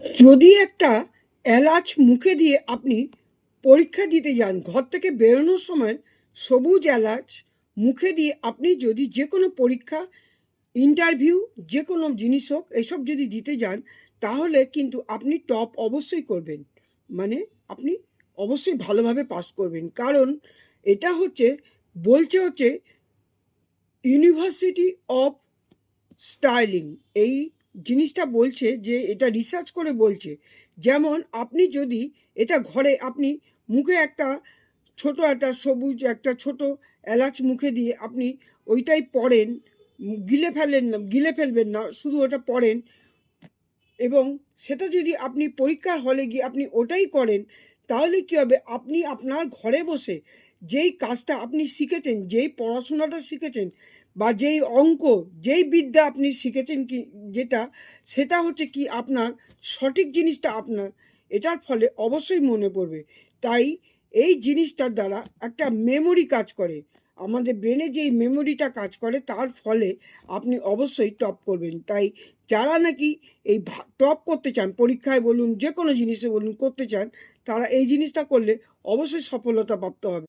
যদি একটা এলাচ মুখে দিয়ে আপনি পরীক্ষা দিতে যান, ঘর থেকে বেরোনোর সময় সবুজ এলাচ মুখে দিয়ে আপনি যদি যে কোনো পরীক্ষা, ইন্টারভিউ, যে কোনো জিনিস হোক এসব যদি দিতে যান, তাহলে কিন্তু আপনি টপ অবশ্যই করবেন। মানে আপনি অবশ্যই ভালোভাবে পাস করবেন, কারণ এটা বলছে ইউনিভার্সিটি অফ স্টাইলিং। এই জিনিসটা বলছে যে এটা রিসার্চ করে বলছে, যেমন আপনি যদি এটা ঘরে আপনি মুখে একটা সবুজ একটা ছোট এলাচ মুখে দিয়ে আপনি ওইটাই পড়েন, গিলে ফেলবেন না, শুধু ওটা পড়েন, এবং সেটা যদি আপনি পরীক্ষার হলে গিয়ে আপনি ওটাই করেন, তাহলে কী হবে, আপনি আপনার ঘরে বসে যেই কাজটা আপনি শিখেছেন, যেই পড়াশোনাটা শিখেছেন, বা যেই অঙ্ক, যেই বিদ্যা আপনি শিখেছেন, কি যেটা সেটা কি আপনার সঠিক জিনিসটা আপনার এটার ফলে অবশ্যই মনে পড়বে। তাই এই জিনিসটার দ্বারা একটা মেমোরি কাজ করে, আমাদের ব্রেনে যেই মেমোরিটা কাজ করে তার ফলে আপনি অবশ্যই টপ করবেন। তাই যারা নাকি এই টপ করতে চান, পরীক্ষায় বলুন, যে কোনো জিনিসে বলুন করতে চান, তারা এই জিনিসটা করলে অবশ্যই সফলতা প্রাপ্ত হবে।